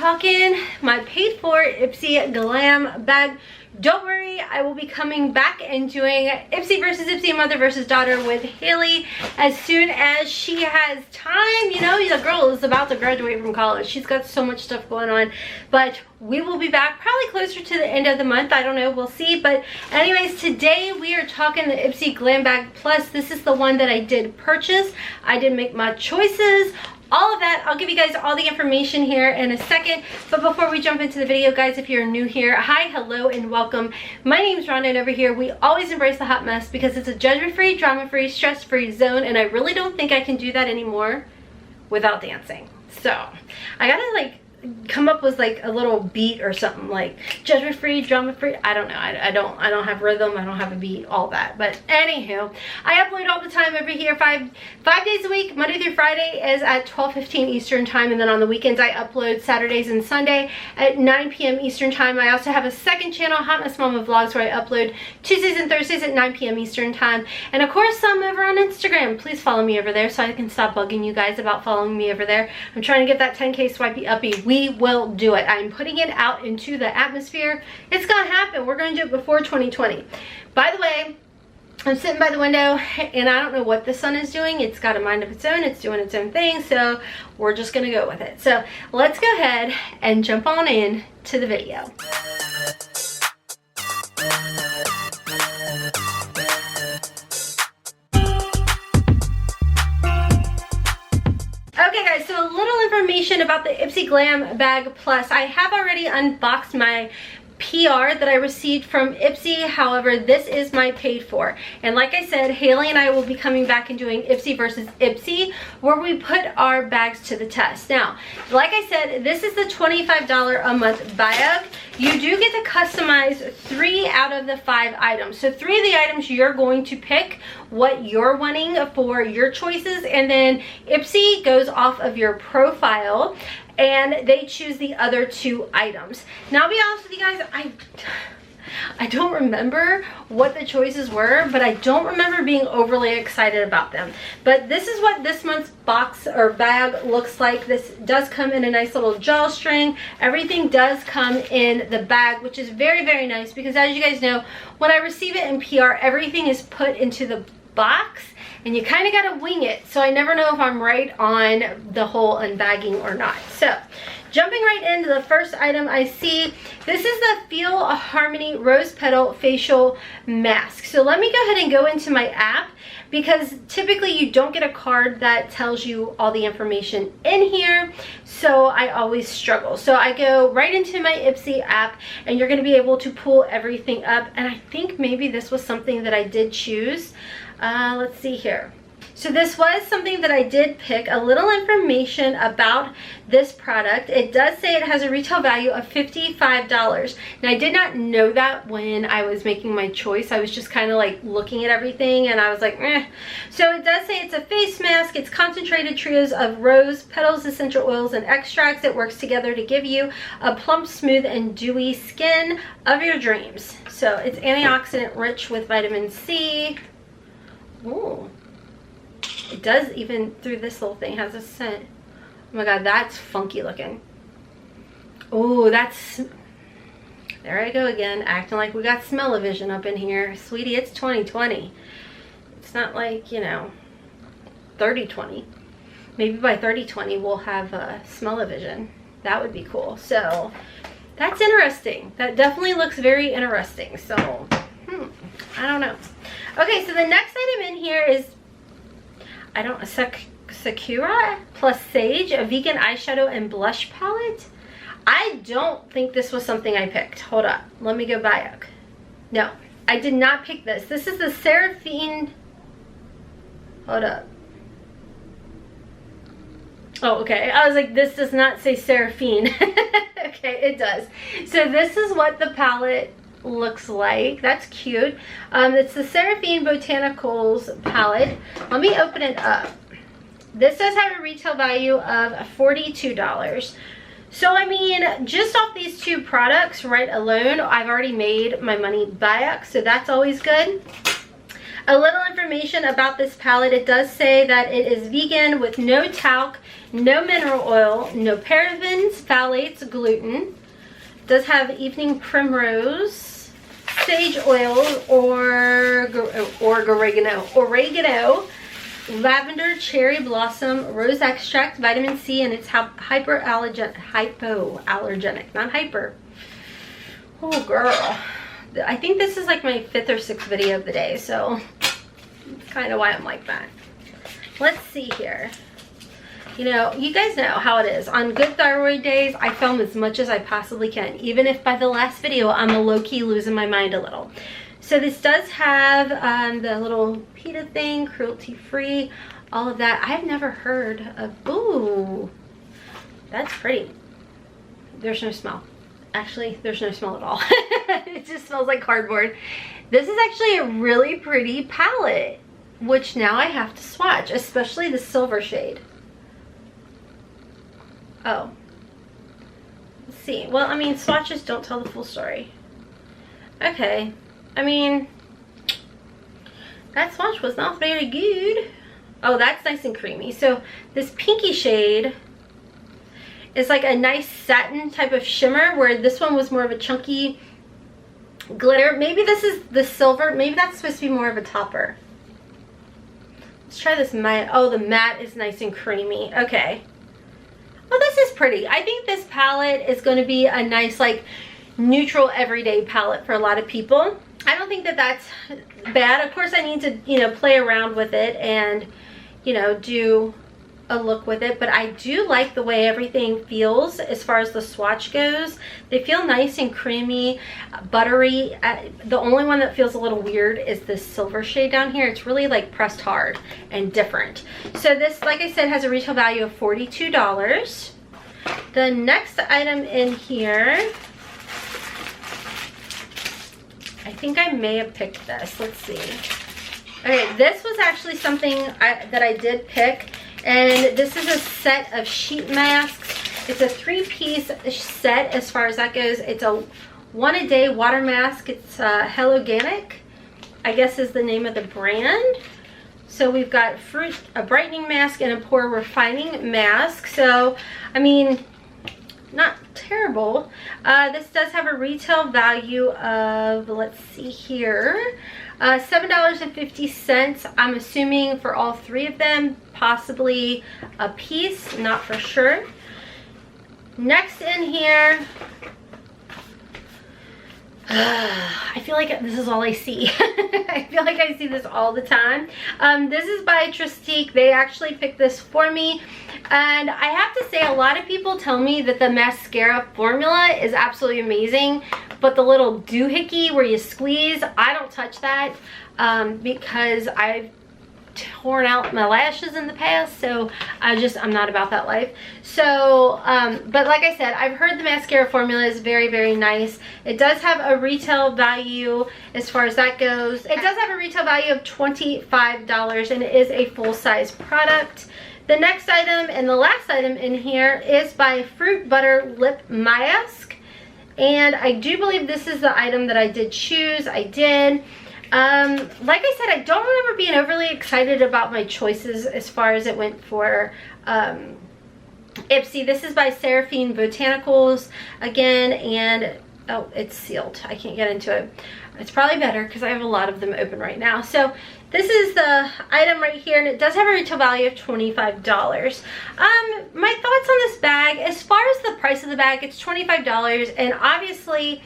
talking my paid for Ipsy Glam Bag. Don't worry, I will be coming back and doing Ipsy versus Ipsy, mother versus daughter with Haley as soon as she has time. You know, the girl is about to graduate from college. She's got so much stuff going on, but we will be back probably closer to the end of the month. I don't know, we'll see. But anyways, today we are talking the Ipsy Glam Bag Plus. This is the one that I did purchase. I did make my choices. All of that, I'll give you guys all the information here in a second. But before we jump into the video, guys, if you're new here, hi, hello, and welcome. My name's Rhonda, and over here, we always embrace the hot mess because it's a judgment-free, drama-free, stress-free zone, and I really don't think I can do that anymore without dancing. So, I gotta, like, come up with like a little beat or something, like judgment free, drama free. I don't know. I don't have rhythm, I don't have a beat, all that. But anywho, I upload all the time over here, five days a week. Monday through Friday is at 12:15 Eastern time, and then on the weekends I upload Saturdays and Sunday at 9 p.m. Eastern time. I also have a second channel, HotmessMomMAMD Vlogs, where I upload Tuesdays and Thursdays at 9 p.m. Eastern time. And of course, I'm over on Instagram. Please follow me over there so I can stop bugging you guys about following me over there. I'm trying to get that 10K swipey uppy. We will do it. I'm putting it out into the atmosphere. It's gonna happen. We're gonna do it before 2020. By the way, I'm sitting by the window and I don't know what the sun is doing. It's got a mind of its own. It's doing its own thing. So we're just gonna go with it. So let's go ahead and jump on in to the video. Okay guys, so a little information about the Ipsy Glam Bag Plus. I have already unboxed my PR that I received from Ipsy. However, this is my paid for. And like I said, Haley and I will be coming back and doing Ipsy versus Ipsy, where we put our bags to the test. Now, like I said, this is the $25 a month bag. You do get to customize 3 out of the 5 items. So 3 of the items you're going to pick what you're wanting for your choices, and then Ipsy goes off of your profile and they choose the other 2 items. Now, I'll be honest with you guys, I don't remember what the choices were, but I don't remember being overly excited about them. But this is what this month's box or bag looks like. This does come in a nice little drawstring. Everything does come in the bag, which is very, very nice because, as you guys know, when I receive it in PR, everything is put into the box and you kind of got to wing it. So I never know if I'm right on the whole unbagging or not. So jumping right into the first item I see, this is the Feel Harmony Rose Petal Facial Mask. So let me go ahead and go into my app, because typically you don't get a card that tells you all the information in here, so I always struggle. So I go right into my Ipsy app and you're going to be able to pull everything up, and I think maybe this was something that I did choose. Let's see here. So this was something that I did pick. A little information about this product. It does say it has a retail value of $55. Now, I did not know that when I was making my choice. I was just kind of like looking at everything and I was like, eh. So it does say it's a face mask. It's concentrated trios of rose petals, essential oils, and extracts. It works together to give you a plump, smooth, and dewy skin of your dreams. So it's antioxidant rich with vitamin C. Ooh. It does, even through this little thing, has a scent. Oh my god, that's funky looking. Oh, that's... There I go again, acting like we got smell-o-vision up in here. Sweetie, it's 2020. It's not like, you know, 30-20. Maybe by 30-20 we'll have smell-o-vision. That would be cool. So, that's interesting. That definitely looks very interesting. So, I don't know. Okay, so the next item in here is, Sakura plus Sage, a vegan eyeshadow and blush palette. I don't think this was something I picked. Hold up, let me go back. No, I did not pick this. This is the Seraphine. Hold up. Oh, okay. I was like, this does not say Seraphine. Okay, it does. So this is what the palette looks like. That's cute. It's the Seraphine Botanicals palette. Let me open it up. This does have a retail value of $42. So I mean, just off these 2 products right alone, I've already made my money back, so that's always good. A little information about this palette. It does say that it is vegan with no talc, no mineral oil, no parabens, phthalates, gluten. It does have evening primrose, sage oil, or oregano, lavender, cherry blossom, rose extract, vitamin C, and it's hypoallergenic, not hyper. Oh girl, I think this is like my 5th or 6th video of the day, so that's kind of why I'm like that. Let's see here. You know, you guys know how it is. On good thyroid days, I film as much as I possibly can, even if by the last video I'm low-key losing my mind a little. So this does have the little PETA thing, cruelty-free, all of that. I've never heard of, ooh, that's pretty. There's no smell. Actually, there's no smell at all. It just smells like cardboard. This is actually a really pretty palette, which now I have to swatch, especially the silver shade. Oh. Let's see. Well, I mean, swatches don't tell the full story. Okay. I mean, that swatch was not very good. Oh, that's nice and creamy. So this pinky shade is like a nice satin type of shimmer, where this one was more of a chunky glitter. Maybe this is the silver. Maybe that's supposed to be more of a topper. Let's try this matte. Oh, the matte is nice and creamy. Okay. Well, this is pretty. I think this palette is going to be a nice, like, neutral everyday palette for a lot of people. I don't think that that's bad. Of course, I need to, you know, play around with it and, you know, do a look with it, but I do like the way everything feels as far as the swatch goes. They feel nice and creamy, buttery. The only one that feels a little weird is this silver shade down here. It's really like pressed hard and different. So this, like I said, has a retail value of $42. The next item in here, I think I may have picked this. Let's see. Okay, this was actually something that I did pick. And this is a set of sheet masks. It's a 3-piece set as far as that goes. It's a 1-a-day water mask. It's HAILEY'S, I guess is the name of the brand. So we've got a brightening mask and a pore refining mask. So, I mean, not terrible. This does have a retail value of, let's see here, $7.50. I'm assuming for all 3 of them, possibly a piece, not for sure. Next in here, I feel like this is all I see. I feel like I see this all the time. This is by Tristique. They actually picked this for me. And I have to say, a lot of people tell me that the mascara formula is absolutely amazing. But the little doohickey where you squeeze, I don't touch that because I've torn out my lashes in the past, so I'm not about that life. So but like I said, I've heard the mascara formula is very, very nice. It does have a retail value as far as that goes. It does have a retail value of $25, and it is a full-size product. The next item and the last item in here is by Fruit Butter Lip Mask, and I do believe this is the item that I did choose. I did. Like I said, I don't remember being overly excited about my choices as far as it went for Ipsy. This is by Seraphine Botanicals again, and oh, it's sealed. I can't get into it. It's probably better because I have a lot of them open right now. So this is the item right here, and it does have a retail value of $25. My thoughts on this bag, as far as the price of the bag, it's $25, and obviously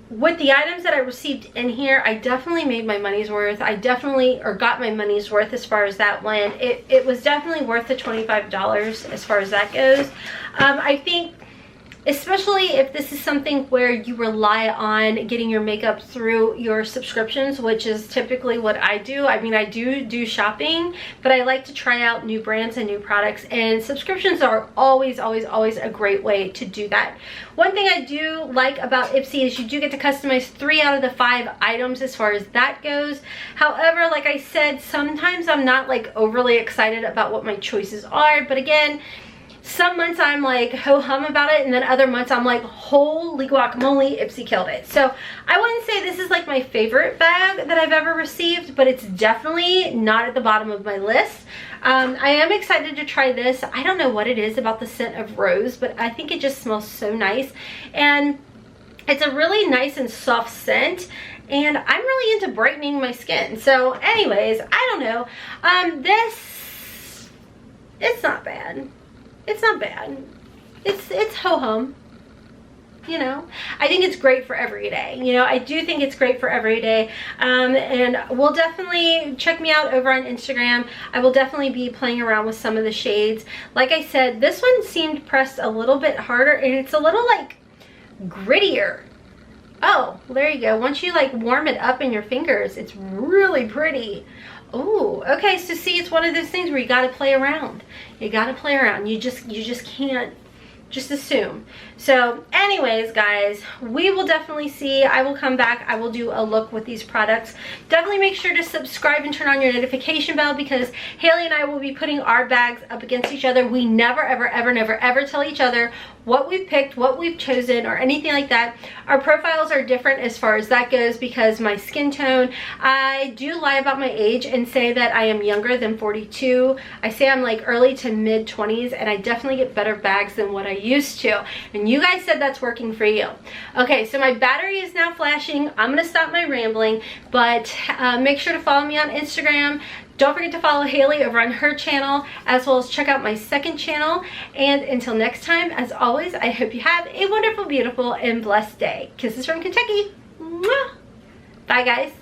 with the items that I received in here, I definitely made my money's worth. I definitely, or got my money's worth as far as that went. It was definitely worth the $25 as far as that goes. I think, especially if this is something where you rely on getting your makeup through your subscriptions, which is typically what I do. I mean, I do shopping, but I like to try out new brands and new products, and subscriptions are always a great way to do that. One thing I do like about Ipsy is you do get to customize 3 out of the 5 items as far as that goes. However, like I said, sometimes I'm not like overly excited about what my choices are, but again, some months I'm like ho-hum about it, and then other months I'm like, holy guacamole, Ipsy killed it. So I wouldn't say this is like my favorite bag that I've ever received, but it's definitely not at the bottom of my list. I am excited to try this. I don't know what it is about the scent of rose, but I think it just smells so nice, and it's a really nice and soft scent, and I'm really into brightening my skin. So anyways, I don't know. It's not bad. It's not bad. It's ho-hum. You know, I think it's great for every day. You know, I do think it's great for every day. And we'll definitely check me out over on Instagram. I will definitely be playing around with some of the shades. Like I said, this one seemed pressed a little bit harder, and it's a little like grittier. Oh, well, there you go. Once you like warm it up in your fingers, it's really pretty. Oh, okay. So see, it's one of those things where you got to play around. You got to play around. You just can't just assume. So anyways, guys, we will definitely see. I will come back. I will do a look with these products. Definitely make sure to subscribe and turn on your notification bell, because Hailey and I will be putting our bags up against each other. We never, ever, ever, never, ever tell each other what we've picked, what we've chosen, or anything like that. Our profiles are different as far as that goes, because my skin tone, I do lie about my age and say that I am younger than 42. I say I'm like early to mid 20s, and I definitely get better bags than what I used to. And you guys said that's working for you. Okay, so my battery is now flashing. I'm gonna stop my rambling, but make sure to follow me on Instagram. Don't forget to follow Hailey over on her channel, as well as check out my second channel. And until next time, as always, I hope you have a wonderful, beautiful, and blessed day. Kisses from Kentucky. Mwah! Bye, guys.